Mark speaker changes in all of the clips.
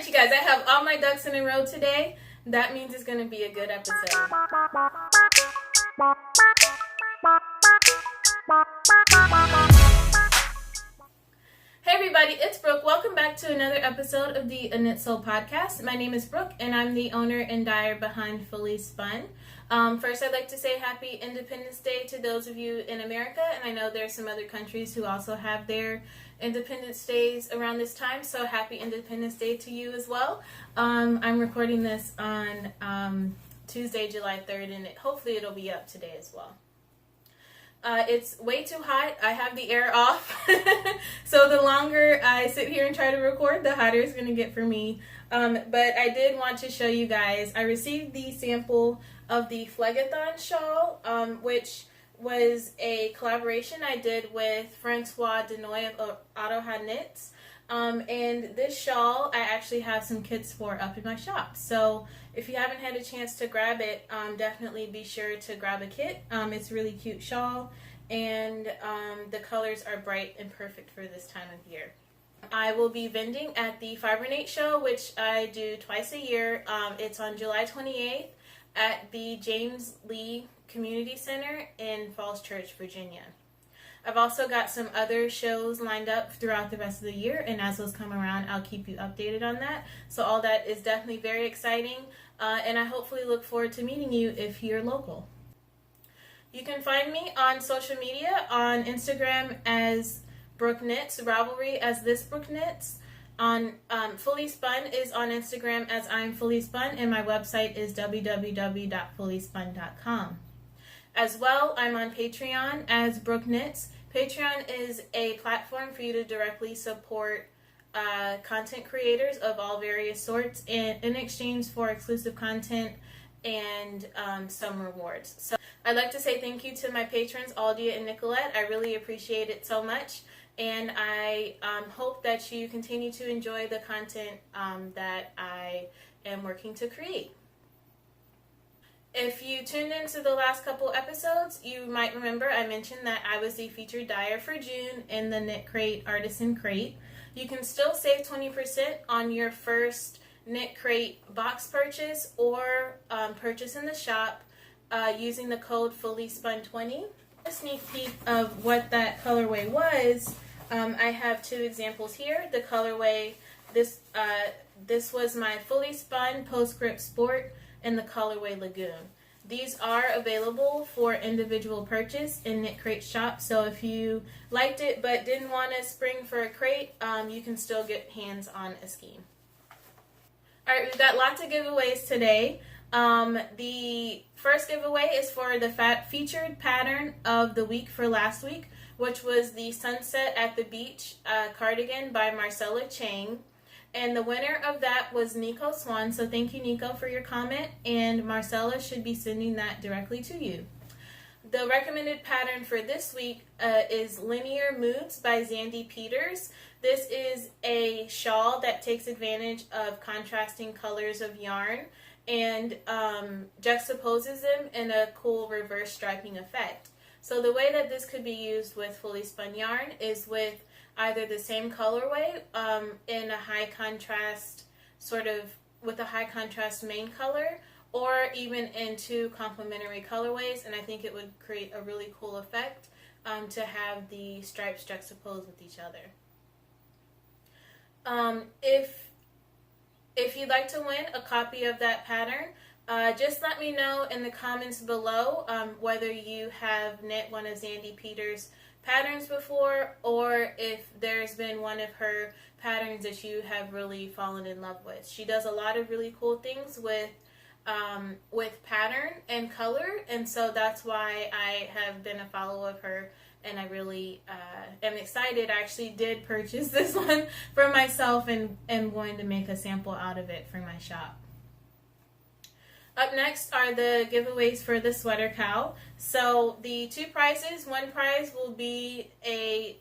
Speaker 1: Alright, you guys, I have all my ducks in a row today. That means it's going to be a good episode. Hey everybody, it's Brooke. Welcome back to another episode of the A Knit Soul podcast. My name is Brooke and I'm the owner and dyer behind Fully Spun. First, I'd like to say Happy Independence Day to those of you in America, and I know there's some other countries who also have their Independence Days around this time, so Happy Independence Day to you as well. I'm recording this on Tuesday, July 3rd, and hopefully it'll be up today as well. It's way too hot. I have the air off. So the longer I sit here and try to record, the hotter it's going to get for me. But I did want to show you guys. I received the sample of the Phlegathon shawl, which was a collaboration I did with Francois Denoy of Autoha Knits. And this shawl I actually have some kits for up in my shop. So if you haven't had a chance to grab it, definitely be sure to grab a kit. It's a really cute shawl, and the colors are bright and perfect for this time of year. I will be vending at the Fibronate show, which I do twice a year. It's on July 28th at the James Lee Community Center in Falls Church, Virginia. I've also got some other shows lined up throughout the rest of the year, and as those come around, I'll keep you updated on that. So all that is definitely very exciting, and I hopefully look forward to meeting you if you're local. You can find me on social media, on Instagram as Brooke Knits, RAVELRY as This Brooke Knits. On Fully Spun is on Instagram as I'm Fully Spun, and my website is www.fullyspun.com. As well, I'm on Patreon as Brooke Knits. Patreon is a platform for you to directly support content creators of all various sorts in exchange for exclusive content and some rewards. So I'd like to say thank you to my patrons, Aldia and Nicolette. I really appreciate it so much. And I hope that you continue to enjoy the content that I am working to create. If you tuned into the last couple episodes, you might remember I mentioned that I was the featured dyer for June in the Knit Crate Artisan Crate. You can still save 20% on your first Knit Crate box purchase or purchase in the shop using the code FullySpun20. A sneak peek of what that colorway was. I have two examples here. The colorway, this was my Fully Spun Postscript Sport in the colorway Lagoon. These are available for individual purchase in Knit Crate shop, so if you liked it but didn't want to spring for a crate, you can still get hands on a scheme. Alright, we've got lots of giveaways today. The first giveaway is for the featured pattern of the week for last week, which was the Sunset at the Beach cardigan by Marcella Chang. And the winner of that was Nico Swan, so thank you, Nico, for your comment, and Marcella should be sending that directly to you. The recommended pattern for this week is Linear Moods by Zandy Peters. This is a shawl that takes advantage of contrasting colors of yarn and juxtaposes them in a cool reverse striping effect. So the way that this could be used with fully spun yarn is with either the same colorway in a high contrast, with a high contrast main color, or even in two complementary colorways, and I think it would create a really cool effect to have the stripes juxtaposed with each other. If you'd like to win a copy of that pattern, just let me know in the comments below whether you have knit one of Zandy Peters' patterns before, or if there's been one of her patterns that you have really fallen in love with. She does a lot of really cool things with pattern and color, and so that's why I have been a follower of her, and I really am excited. I actually did purchase this one for myself and am going to make a sample out of it for my shop. Up next are the giveaways for the sweater cowl. So the two prizes, one prize will be a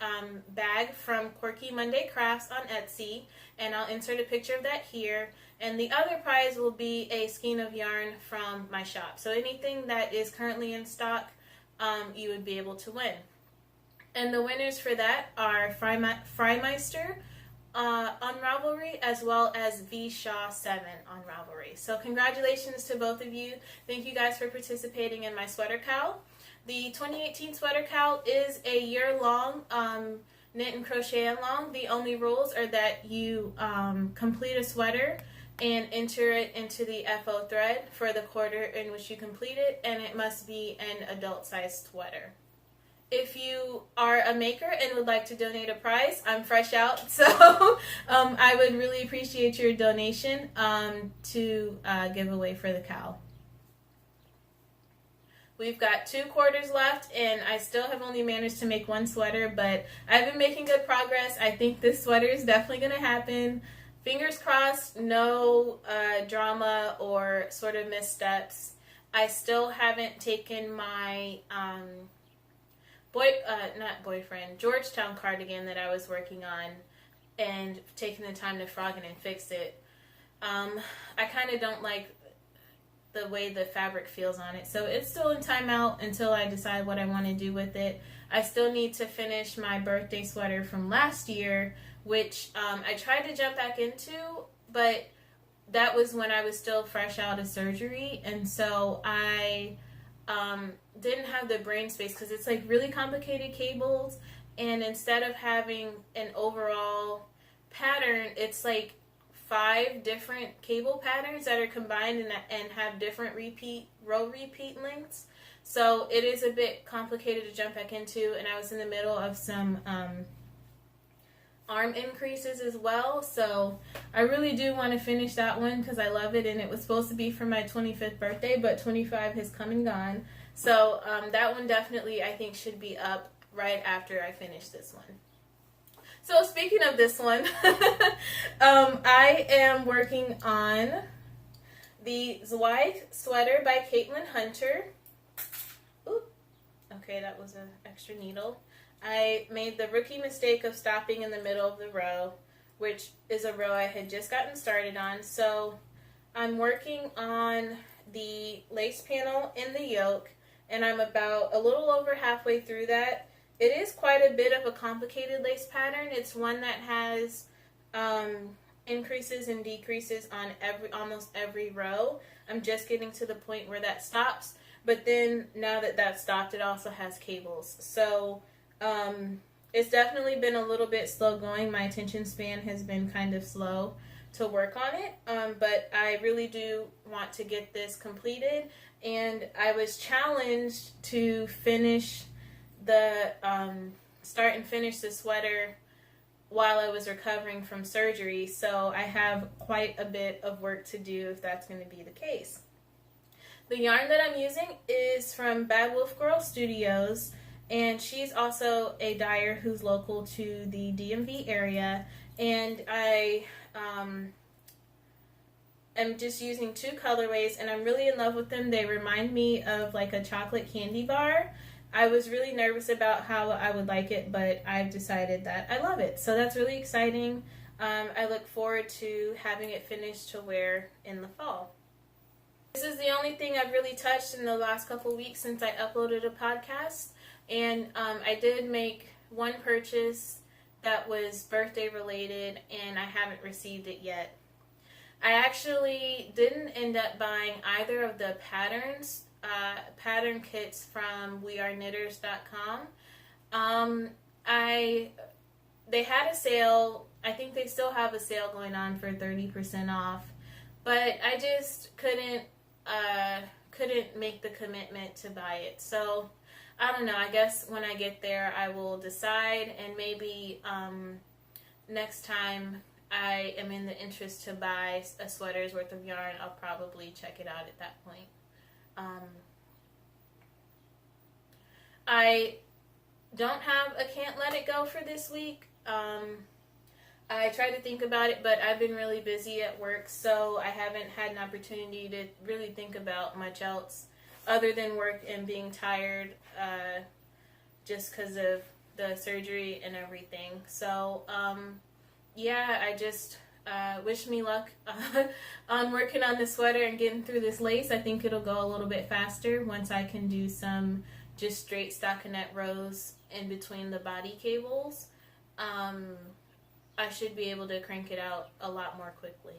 Speaker 1: bag from Quirky Monday Crafts on Etsy, and I'll insert a picture of that here. And the other prize will be a skein of yarn from my shop. So anything that is currently in stock, you would be able to win. And the winners for that are Freimeister, on Ravelry, as well as V Shaw 7 on Ravelry. So congratulations to both of you. Thank you guys for participating in my sweater cowl. The 2018 sweater cowl is a year-long knit and crochet along. The only rules are that you complete a sweater and enter it into the FO thread for the quarter in which you complete it, and it must be an adult-sized sweater. If you are a maker and would like to donate a prize, I'm fresh out, so I would really appreciate your donation to give away for the cowl. We've got 2 quarters left, and I still have only managed to make 1 sweater, but I've been making good progress. I think this sweater is definitely going to happen. Fingers crossed, no drama or sort of missteps. I still haven't taken my Georgetown cardigan that I was working on and taken the time to frog it and fix it. I kind of don't like the way the fabric feels on it, so it's still in timeout until I decide what I want to do with it. I still need to finish my birthday sweater from last year, which I tried to jump back into, but that was when I was still fresh out of surgery, and so I didn't have the brain space because it's like really complicated cables, and instead of having an overall pattern, it's like 5 different cable patterns that are combined and have different row repeat lengths. So it is a bit complicated to jump back into, and I was in the middle of some arm increases as well, so I really do want to finish that one because I love it, and it was supposed to be for my 25th birthday, but 25 has come and gone, so that one definitely I think should be up right after I finish this one. So speaking of this one, I am working on the Zweig sweater by Caitlin Hunter. Ooh, okay, that was an extra needle. I made the rookie mistake of stopping in the middle of the row, which is a row I had just gotten started on. So I'm working on the lace panel in the yoke, and I'm about a little over halfway through that. It is quite a bit of a complicated lace pattern. It's one that has increases and decreases on almost every row. I'm just getting to the point where that stops, but then now that that's stopped, it also has cables. So it's definitely been a little bit slow going. My attention span has been kind of slow to work on it, but I really do want to get this completed, and I was challenged to finish the start and finish the sweater while I was recovering from surgery, so I have quite a bit of work to do if that's going to be the case. The yarn that I'm using is from Bad Wolf Girl Studios, and she's also a dyer who's local to the DMV area, and I am just using 2 colorways, and I'm really in love with them. They remind me of like a chocolate candy bar. I was really nervous about how I would like it, but I've decided that I love it, so that's really exciting. I look forward to having it finished to wear in the fall. This is the only thing I've really touched in the last couple weeks since I uploaded a podcast. And I did make 1 purchase that was birthday related, and I haven't received it yet. I actually didn't end up buying either of the patterns, pattern kits from weareknitters.com. They had a sale. I think they still have a sale going on for 30% off, but I just couldn't make the commitment to buy it. So I don't know, I guess when I get there I will decide, and maybe next time I am in the interest to buy a sweater's worth of yarn, I'll probably check it out at that point. I don't have a can't let it go for this week. I tried to think about it, but I've been really busy at work, so I haven't had an opportunity to really think about much else other than work and being tired just because of the surgery and everything. So, yeah, I just wish me luck on working on the sweater and getting through this lace. I think it'll go a little bit faster once I can do some just straight stockinette rows in between the body cables. I should be able to crank it out a lot more quickly.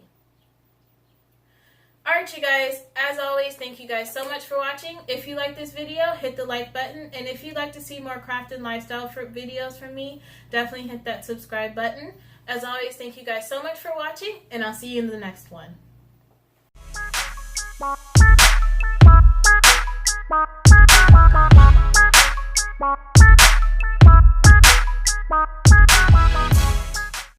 Speaker 1: Alright, you guys, as always, thank you guys so much for watching. If you like this video, hit the like button. And if you'd like to see more craft and lifestyle videos from me, definitely hit that subscribe button. As always, thank you guys so much for watching, and I'll see you in the next one. Bye.